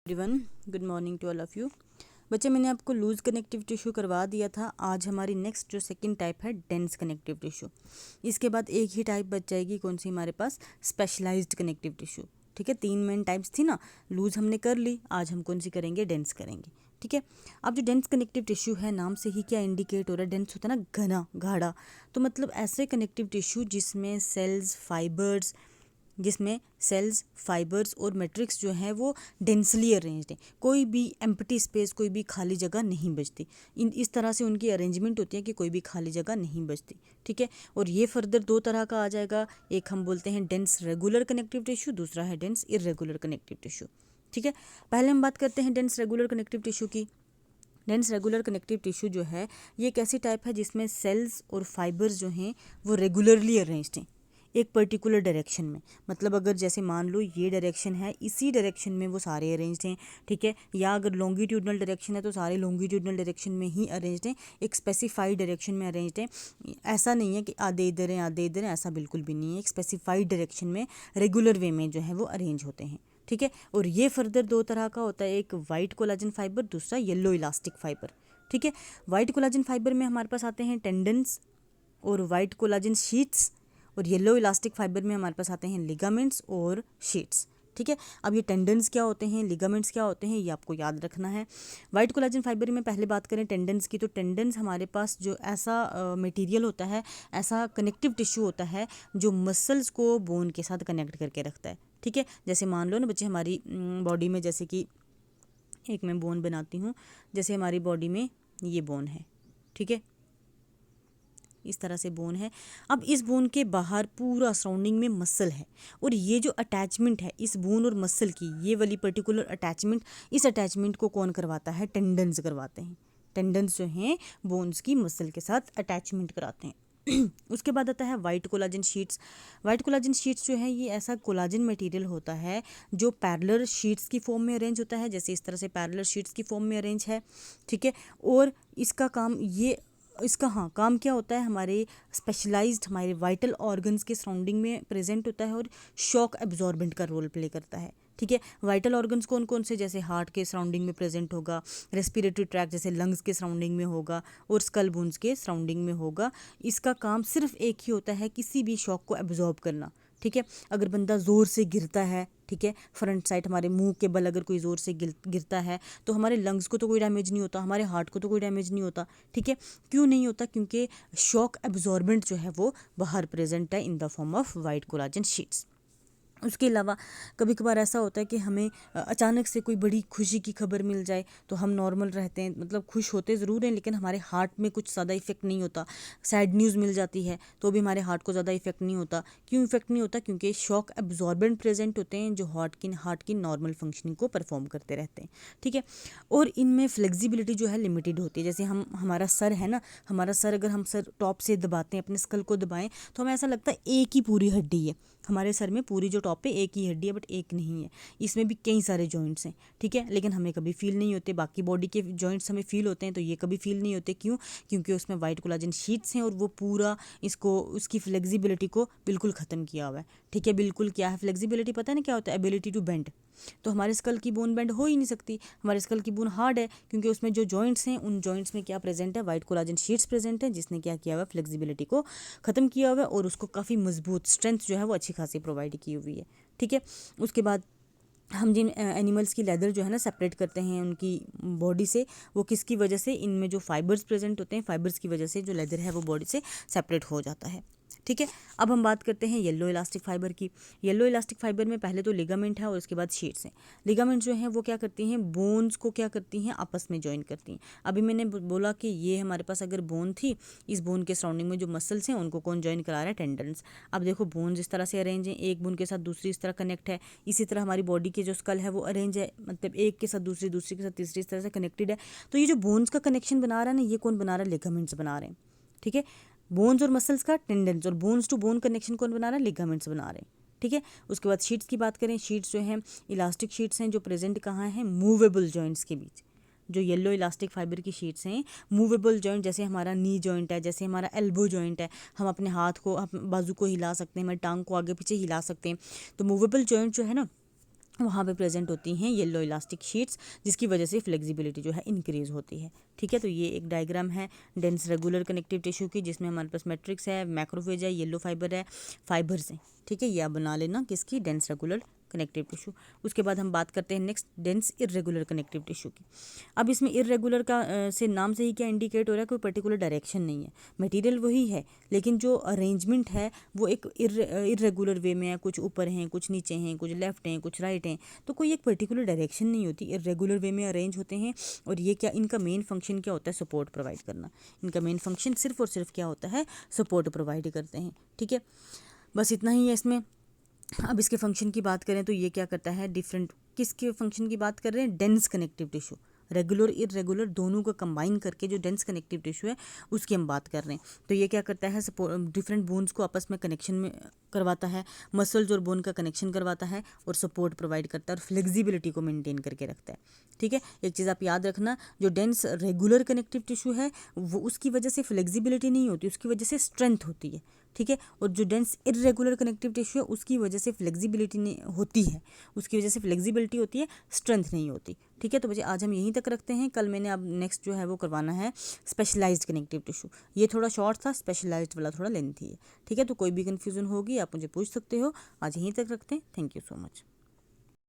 Everyone, good morning to all of you. बच्चे, मैंने आपको लूज कनेक्टिव टिश्यू करवा दिया था। आज हमारी नेक्स्ट जो सेकंड टाइप है डेंस कनेक्टिव टिश्यू। इसके बाद एक ही टाइप बच जाएगी, कौन सी हमारे पास, स्पेशलाइज्ड कनेक्टिव टिश्यू। ठीक है, 3 मेन टाइप्स थी ना, लूज हमने कर ली, आज हम कौन सी करेंगे, डेंस करेंगे। ठीक है, अब जो डेंस कनेक्टिव टिश्यू है, नाम से ही क्या इंडिकेट हो रहा है, डेंस होता है ना, घना गाढ़ा। तो मतलब ऐसे कनेक्टिव टिश्यू जिसमें सेल्स फाइबर्स और मैट्रिक्स जो है वो डेंसली अरेंज्ड है, कोई भी एम्प्टी स्पेस, कोई भी खाली जगह नहीं बचती। इस तरह से उनकी अरेंजमेंट होती है कि कोई भी खाली जगह नहीं बचती। ठीक है, और ये फर्दर 2 तरह का आ जाएगा, एक हम बोलते हैं डेंस रेगुलर कनेक्टिव टिश्यू, दूसरा है डेंस इरेगुलर कनेक्टिव टिश्यू। ठीक है, पहले हम बात करते हैं डेंस रेगुलर कनेक्टिव टिश्यू की। डेंस रेगुलर कनेक्टिव टिश्यू जो है ये एक ऐसी टाइप है जिसमें सेल्स और फाइबर्स जो हैं वो रेगुलरली अरेंज्ड हैं एक पर्टिकुलर डायरेक्शन में। मतलब अगर जैसे मान लो ये डायरेक्शन है, इसी डायरेक्शन में वो सारे अरेंज्ड हैं। ठीक है, या अगर लॉन्गिट्यूडनल डायरेक्शन है तो सारे लॉन्गिट्यूडनल डायरेक्शन में ही अरेंज्ड हैं, एक स्पेसिफाइड डायरेक्शन में अरेंज्ड हैं। ऐसा नहीं है कि आधे इधर हैं आधे इधर हैं, ऐसा बिल्कुल भी नहीं है। एक स्पेसिफाइड डायरेक्शन में रेगुलर वे में जो है वो अरेंज होते हैं। ठीक है, और ये फर्दर 2 तरह का होता है, एक वाइट कोलाजन फाइबर, दूसरा येलो इलास्टिक फाइबर। ठीक है, वाइट कोलाजन फाइबर में हमारे पास आते हैं टेंडन्स और वाइट कोलाजन शीट्स, और येलो इलास्टिक फाइबर में हमारे पास आते हैं लिगामेंट्स और शीट्स। ठीक है, अब ये टेंडन्स क्या होते हैं, लिगामेंट्स क्या होते हैं, ये आपको याद रखना है। वाइट कोलाजन फाइबर में पहले बात करें टेंडन्स की, तो टेंडन्स हमारे पास जो ऐसा मटेरियल होता है, ऐसा कनेक्टिव टिश्यू होता है जो मसल्स को बोन के साथ कनेक्ट करके रखता है। ठीक है, जैसे मान लो ना बच्चे, हमारी बॉडी में जैसे कि एक मैं बोन बनाती हूँ, जैसे हमारी बॉडी में ये बोन है। ठीक है, इस तरह से बोन है। अब इस बोन के बाहर पूरा सराउंडिंग में मसल है, और ये जो अटैचमेंट है इस बोन और मसल की, ये वाली पर्टिकुलर अटैचमेंट, इस अटैचमेंट को कौन करवाता है, टेंडन्स करवाते हैं। टेंडन्स जो हैं बोन्स की मसल के साथ अटैचमेंट कराते हैं। उसके बाद आता है white collagen sheets. White collagen sheets जो है ये ऐसा कोलाजन मटेरियल होता है जो पैरेलल शीट्स की फॉर्म में अरेंज होता है, जैसे इस तरह से पैरेलल शीट्स की फॉर्म में अरेंज है। ठीक है, और इसका काम क्या होता है, हमारे स्पेशलाइज्ड, हमारे वाइटल ऑर्गन्स के सराउंडिंग में प्रेजेंट होता है और शॉक एब्जॉर्बेंट का रोल प्ले करता है। ठीक है, वाइटल ऑर्गन्स कौन कौन से, जैसे हार्ट के सराउंडिंग में प्रेजेंट होगा, रेस्पिरेटरी ट्रैक्ट जैसे लंग्स के सराउंडिंग में होगा, और स्कल बोन्स के सराउंडिंग में होगा। इसका काम सिर्फ एक ही होता है, किसी भी शॉक को एब्जॉर्ब करना। ठीक है, अगर बंदा ज़ोर से गिरता है, ठीक है, फ्रंट साइड हमारे मुंह के बल अगर कोई ज़ोर से गिरता है तो हमारे लंग्स को तो कोई डैमेज नहीं होता, हमारे हार्ट को तो कोई डैमेज नहीं होता। ठीक है, क्यों नहीं होता, क्योंकि शॉक एब्जॉर्बेंट जो है वो बाहर प्रेजेंट है in the form of white collagen sheets. उसके अलावा कभी कभार ऐसा होता है कि हमें अचानक से कोई बड़ी खुशी की खबर मिल जाए तो हम नॉर्मल रहते हैं, मतलब खुश होते ज़रूर हैं लेकिन हमारे हार्ट में कुछ ज़्यादा इफेक्ट नहीं होता। सैड न्यूज़ मिल जाती है तो भी हमारे हार्ट को ज़्यादा इफेक्ट नहीं होता। क्यों इफेक्ट नहीं होता, क्योंकि शॉक एब्जॉर्बेंट प्रेजेंट होते हैं जो हार्ट की नॉर्मल फंक्शनिंग को परफॉर्म करते रहते हैं। ठीक है, और इनमें फ्लेक्सिबिलिटी जो है लिमिटेड होती है। जैसे हमारा सर है ना, हमारा सर अगर हम सर टॉप से दबाते हैं, अपने स्कल को दबाएं तो हमें ऐसा लगता है एक ही पूरी हड्डी है हमारे सर में, पूरी जो टॉप पे एक ही हड्डी है, बट एक नहीं है, इसमें भी कई सारे जॉइंट्स हैं। ठीक है, लेकिन हमें कभी फील नहीं होते। बाकी बॉडी के जॉइंट्स हमें फील होते हैं, तो ये कभी फील नहीं होते। क्यों, क्योंकि उसमें वाइट कोलाजन शीट्स हैं और वो पूरा उसकी फ्लेक्सिबिलिटी को बिल्कुल ख़त्म किया हुआ है। ठीक है, बिल्कुल क्या है फ्लेक्सिबिलिटी, पता है ना क्या होता है, एबिलिटी टू बेंड। तो हमारे स्कल की बोन बेंड हो ही नहीं सकती, हमारे स्कल की बोन हार्ड है, क्योंकि उसमें जो जॉइंट्स हैं उन जॉइंट्स में क्या प्रेजेंट है, वाइट कोलाजन शीट्स प्रेजेंट है, जिसने क्या किया हुआ है, फ्लेक्सिबिलिटी को ख़त्म किया हुआ है और उसको काफ़ी मजबूत स्ट्रेंथ जो है वो अच्छी खासी प्रोवाइड की हुई है। ठीक है, उसके बाद हम जिन एनिमल्स की लेदर जो है ना सेपरेट करते हैं उनकी बॉडी से, वो किसकी वजह से, इनमें जो फाइबर्स प्रेजेंट होते हैं, फाइबर्स की वजह से जो लेदर है वो बॉडी से सेपरेट हो जाता है। ठीक है, अब हम बात करते हैं येलो इलास्टिक फाइबर की। येलो इलास्टिक फाइबर में पहले तो लिगामेंट है और उसके बाद शीट्स हैं। लिगामेंट जो हैं वो क्या करती हैं, बोन्स को क्या करती हैं, आपस में जॉइन करती हैं। अभी मैंने बोला कि ये हमारे पास अगर बोन थी, इस बोन के सराउंडिंग में जो मसल्स हैं उनको कौन जॉइन करा रहा है, टेंडन्स। अब देखो बोन्स इस तरह से अरेंज हैं, एक बोन के साथ दूसरी इस तरह कनेक्ट है। इसी तरह हमारी बॉडी के जो स्कल है वो अरेंज है, मतलब एक के साथ दूसरी, दूसरी के साथ तीसरी, इस तरह से कनेक्टेड है। तो ये जो बोन्स का कनेक्शन बना रहा है ना, ये कौन बना रहा है, लिगामेंट्स बना रहे हैं। ठीक है, बोन्स और मसल्स का टेंडेंस और बोन्स टू बोन कनेक्शन कौन बना रहा है, लिगामेंट्स बना रहे हैं। ठीक है, उसके बाद शीट्स की बात करें, शीट्स जो हैं इलास्टिक शीट्स हैं जो प्रेजेंट कहाँ हैं, मूवेबल जॉइंट्स के बीच। जो येलो इलास्टिक फाइबर की शीट्स हैं, मूवेबल जॉइंट, जैसे हमारा नी जॉइंट है, जैसे हमारा एल्बो जॉइंट है, हम अपने हाथ को, बाजू को हिला सकते हैं, हमारी टांग को आगे पीछे हिला सकते हैं। तो मूवेबल जॉइंट जो है ना, वहाँ पे प्रेजेंट होती हैं येलो इलास्टिक शीट्स, जिसकी वजह से फ्लेक्सिबिलिटी जो है इंक्रीज होती है। ठीक है, तो ये एक डायग्राम है डेंस रेगुलर कनेक्टिव टिश्यू की, जिसमें हमारे पास मैट्रिक्स है, मैक्रोफेज है, येलो फाइबर है, फाइबर्स हैं। ठीक है, ये आप बना लेना किसकी, डेंस रेगुलर कनेक्टिव टिश्यू। उसके बाद हम बात करते हैं next dense irregular connective tissue की। अब इसमें इर्रेगुलर का से नाम से ही क्या इंडिकेट हो रहा है, कोई पर्टिकुलर डायरेक्शन नहीं है, मटेरियल वही है, लेकिन जो अरेंजमेंट है वो एक इर्रेगुलर वे में है, कुछ ऊपर हैं, कुछ नीचे हैं, कुछ लेफ्ट हैं, कुछ राइट हैं, तो कोई एक पर्टिकुलर डायरेक्शन नहीं होती, इर्रेगुलर वे में अरेंज होते हैं। और ये क्या, इनका मेन फंक्शन क्या होता है, सपोर्ट प्रोवाइड करना। इनका मेन फंक्शन सिर्फ और सिर्फ क्या होता है, सपोर्ट प्रोवाइड करते हैं। ठीक है, बस इतना ही है इसमें। अब इसके फंक्शन की बात करें तो ये क्या करता है, डिफरेंट किसके फंक्शन की बात कर रहे हैं, dense connective tissue, regular irregular दोनों को कंबाइन करके जो डेंस कनेक्टिव टिश्यू है उसकी हम बात कर रहे हैं। तो ये क्या करता है, डिफरेंट बोन्स को आपस में कनेक्शन में करवाता है, मसल्स और बोन का कनेक्शन करवाता है, और सपोर्ट प्रोवाइड करता है, और फ्लेक्सिबिलिटी को मेंटेन करके रखता है। ठीक है, एक चीज़ आप याद रखना, जो डेंस रेगुलर कनेक्टिव टिश्यू है वो उसकी वजह से फ्लेक्सिबिलिटी नहीं होती, उसकी वजह से स्ट्रेंथ होती है। ठीक है, और जो डेंस इरेगुलर कनेक्टिव टिश्यू है उसकी वजह से फ्लेक्सिबिलिटी नहीं होती है, उसकी वजह से फ्लेक्सिबिलिटी होती है, स्ट्रेंथ नहीं होती। ठीक है, तो बच्चे आज हम यहीं तक रखते हैं। कल मैंने अब नेक्स्ट जो है वो करवाना है स्पेशलाइज्ड कनेक्टिव टिश्यू। ये थोड़ा शॉर्ट था, स्पेशलाइज्ड वाला थोड़ा लेंथी है। ठीक है, तो कोई भी कन्फ्यूजन होगी आप मुझे पूछ सकते हो। आज यहीं तक रखते हैं। Thank you so much.